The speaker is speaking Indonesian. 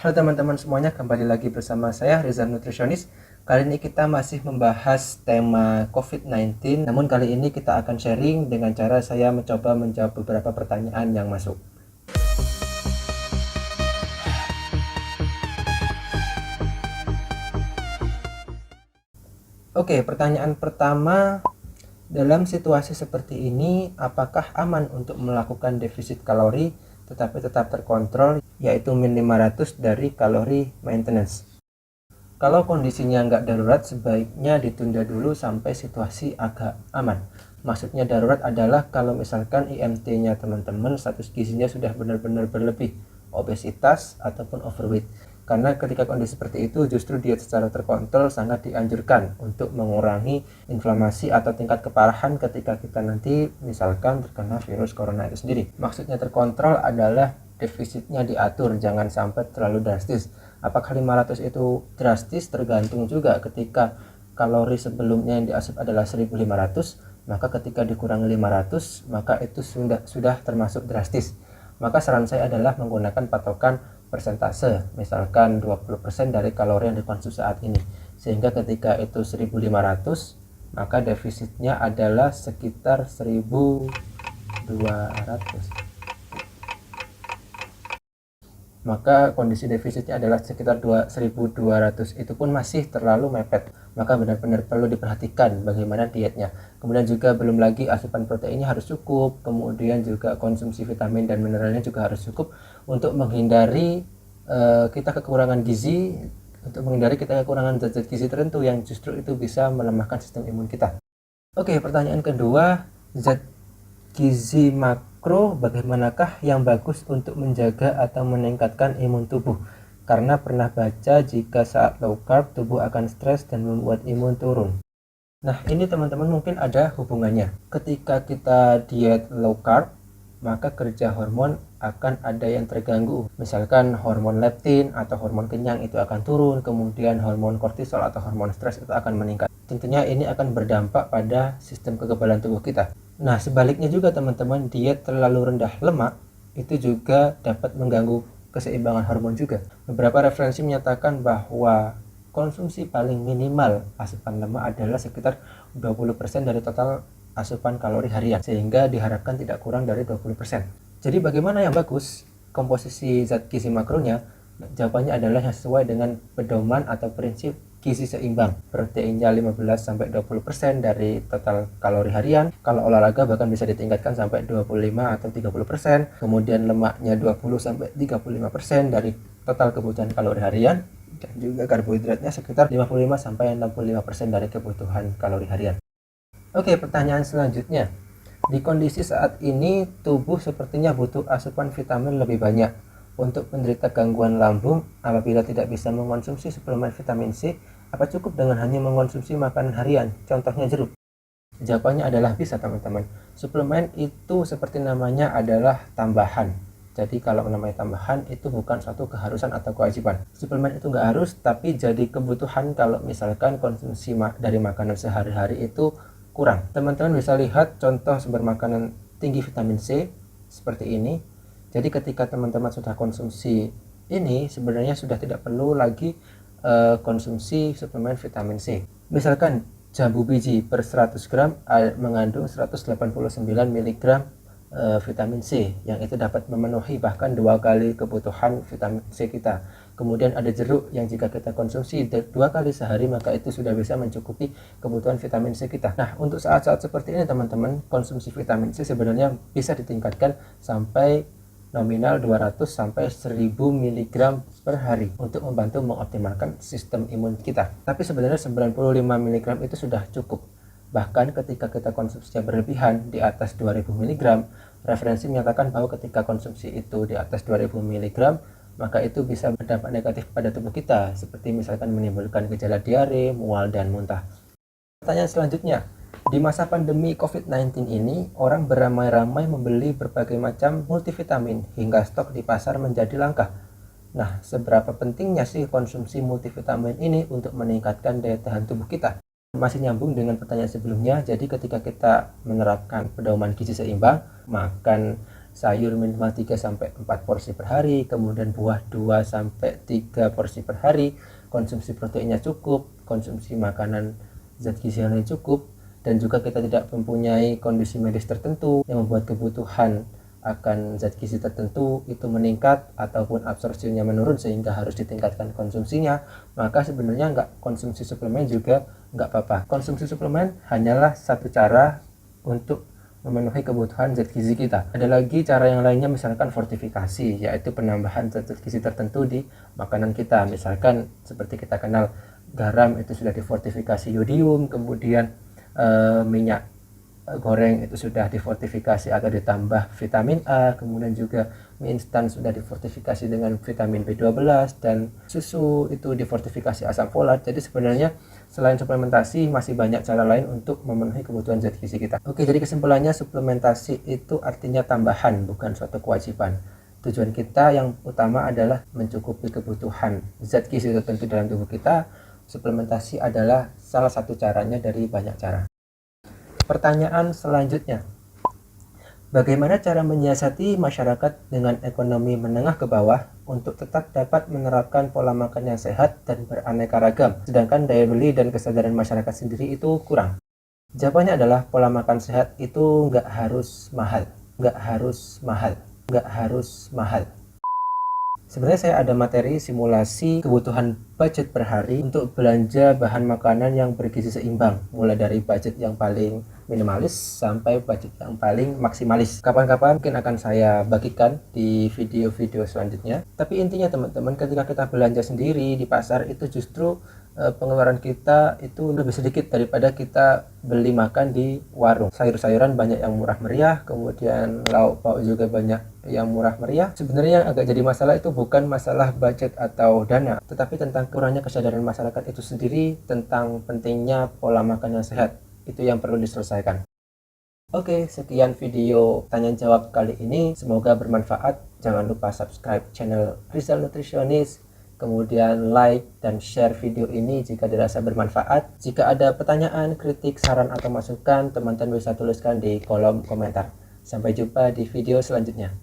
Halo teman-teman semuanya, kembali lagi bersama saya Rizal Nutritionist. Kali ini kita masih membahas tema COVID-19, namun kali ini kita akan sharing dengan cara saya mencoba menjawab beberapa pertanyaan yang masuk. Oke, pertanyaan pertama, dalam situasi seperti ini, apakah aman untuk melakukan defisit kalori tetapi tetap terkontrol, yaitu min 500 dari kalori maintenance? Kalau kondisinya nggak darurat, sebaiknya ditunda dulu sampai situasi agak aman. Maksudnya darurat adalah kalau misalkan IMT-nya teman-teman, status gizinya sudah benar-benar berlebih, obesitas ataupun overweight. Karena ketika kondisi seperti itu, justru diet secara terkontrol sangat dianjurkan untuk mengurangi inflamasi atau tingkat keparahan ketika kita nanti misalkan terkena virus corona itu sendiri. Maksudnya terkontrol adalah defisitnya diatur, jangan sampai terlalu drastis. Apakah 500 itu drastis? Tergantung juga. Ketika kalori sebelumnya yang diasup adalah 1500, maka ketika dikurangi 500, maka itu sudah termasuk drastis. Maka saran saya adalah menggunakan patokan persentase, misalkan 20% dari kalori yang dikonsumsi saat ini, sehingga ketika itu 1500, maka defisitnya adalah sekitar 1200. Maka kondisi defisitnya adalah sekitar 1200. Itu pun masih terlalu mepet, maka benar-benar perlu diperhatikan bagaimana dietnya. Kemudian juga belum lagi asupan proteinnya harus cukup, kemudian juga konsumsi vitamin dan mineralnya juga harus cukup untuk menghindari kita kekurangan gizi, untuk menghindari kita kekurangan zat-zat gizi tertentu yang justru itu bisa melemahkan sistem imun kita. Oke, pertanyaan kedua, zat gizi makro bagaimanakah yang bagus untuk menjaga atau meningkatkan imun tubuh? Karena pernah baca jika saat low carb tubuh akan stres dan membuat imun turun. Nah, ini teman-teman mungkin ada hubungannya. Ketika kita diet low carb, maka kerja hormon akan ada yang terganggu. Misalkan hormon leptin atau hormon kenyang itu akan turun, kemudian hormon kortisol atau hormon stres itu akan meningkat. Tentunya ini akan berdampak pada sistem kekebalan tubuh kita. Nah, sebaliknya juga teman-teman, diet terlalu rendah lemak itu juga dapat mengganggu keseimbangan hormon juga. Beberapa referensi menyatakan bahwa konsumsi paling minimal asupan lemak adalah sekitar 20% dari total asupan kalori harian, sehingga diharapkan tidak kurang dari 20%. Jadi bagaimana yang bagus komposisi zat gizi makronya? Jawabannya adalah yang sesuai dengan pedoman atau prinsip gizi seimbang. Proteinnya 15-20% dari total kalori harian. Kalau olahraga bahkan bisa ditingkatkan sampai 25 atau 30%. Kemudian lemaknya 20-35% dari total kebutuhan kalori harian. Dan juga karbohidratnya sekitar 55-65% dari kebutuhan kalori harian. Oke, pertanyaan selanjutnya. Di kondisi saat ini, tubuh sepertinya butuh asupan vitamin lebih banyak. Untuk penderita gangguan lambung, apabila tidak bisa mengonsumsi suplemen vitamin C, apa cukup dengan hanya mengonsumsi makanan harian, contohnya jeruk? Jawabannya adalah bisa, teman-teman. Suplemen itu seperti namanya adalah tambahan. Jadi kalau namanya tambahan itu bukan suatu keharusan atau kewajiban. Suplemen itu nggak harus, tapi jadi kebutuhan kalau misalkan konsumsi dari makanan sehari-hari itu kurang. Teman-teman bisa lihat contoh sumber makanan tinggi vitamin C seperti ini. Jadi ketika teman-teman sudah konsumsi ini, sebenarnya sudah tidak perlu lagi konsumsi suplemen vitamin C. Misalkan jambu biji per 100 gram mengandung 189 mg vitamin C, yang itu dapat memenuhi bahkan 2 kali kebutuhan vitamin C kita. Kemudian ada jeruk yang jika kita konsumsi 2 kali sehari, maka itu sudah bisa mencukupi kebutuhan vitamin C kita. Nah, untuk saat-saat seperti ini teman-teman, konsumsi vitamin C sebenarnya bisa ditingkatkan sampai nominal 200-1000 mg per hari untuk membantu mengoptimalkan sistem imun kita. Tapi sebenarnya 95 mg itu sudah cukup. Bahkan ketika kita konsumsinya berlebihan di atas 2000 mg, referensi menyatakan bahwa ketika konsumsi itu di atas 2000 mg, maka itu bisa berdampak negatif pada tubuh kita, seperti misalkan menimbulkan gejala diare, mual, dan muntah. Pertanyaan selanjutnya, di masa pandemi COVID-19 ini, orang beramai-ramai membeli berbagai macam multivitamin hingga stok di pasar menjadi langka. Nah, seberapa pentingnya sih konsumsi multivitamin ini untuk meningkatkan daya tahan tubuh kita? Masih nyambung dengan pertanyaan sebelumnya, jadi ketika kita menerapkan pedoman gizi seimbang, makan sayur minimal 3-4 porsi per hari, kemudian buah 2-3 porsi per hari, konsumsi proteinnya cukup, konsumsi makanan zat gizi yang cukup, dan juga kita tidak mempunyai kondisi medis tertentu yang membuat kebutuhan akan zat gizi tertentu itu meningkat ataupun absorpsinya menurun sehingga harus ditingkatkan konsumsinya, maka sebenarnya konsumsi suplemen juga nggak apa-apa. Konsumsi suplemen hanyalah satu cara untuk memenuhi kebutuhan zat gizi kita. Ada lagi cara yang lainnya, misalkan fortifikasi, yaitu penambahan zat gizi tertentu di makanan kita. Misalkan seperti kita kenal garam itu sudah difortifikasi yodium, kemudian minyak goreng itu sudah difortifikasi atau ditambah vitamin A, kemudian juga mie instan sudah difortifikasi dengan vitamin B12, dan susu itu difortifikasi asam folat. Jadi sebenarnya selain suplementasi masih banyak cara lain untuk memenuhi kebutuhan zat gizi kita. Oke, jadi kesimpulannya suplementasi itu artinya tambahan, bukan suatu kewajiban. Tujuan kita yang utama adalah mencukupi kebutuhan zat gizi tertentu dalam tubuh kita. Suplementasi adalah salah satu caranya dari banyak cara. Pertanyaan selanjutnya, bagaimana cara menyiasati masyarakat dengan ekonomi menengah ke bawah untuk tetap dapat menerapkan pola makan yang sehat dan beraneka ragam, sedangkan daya beli dan kesadaran masyarakat sendiri itu kurang? Jawabannya adalah pola makan sehat itu nggak harus mahal. Sebenarnya saya ada materi simulasi kebutuhan budget per hari untuk belanja bahan makanan yang bergizi seimbang, mulai dari budget yang paling minimalis sampai budget yang paling maksimalis. Kapan-kapan mungkin akan saya bagikan di video-video selanjutnya. Tapi intinya teman-teman, ketika kita belanja sendiri di pasar itu justru pengeluaran kita itu lebih sedikit daripada kita beli makan di warung. Sayur-sayuran banyak yang murah meriah, kemudian lauk pauk juga banyak yang murah meriah. Sebenarnya yang agak jadi masalah itu bukan masalah budget atau dana, tetapi tentang kurangnya kesadaran masyarakat itu sendiri tentang pentingnya pola makan yang sehat. Itu yang perlu diselesaikan. Oke, sekian video tanya jawab kali ini, semoga bermanfaat. Jangan lupa subscribe channel Rizal Nutritionist, kemudian like dan share video ini jika dirasa bermanfaat. Jika ada pertanyaan, kritik, saran atau masukan, teman-teman bisa tuliskan di kolom komentar. Sampai jumpa di video selanjutnya.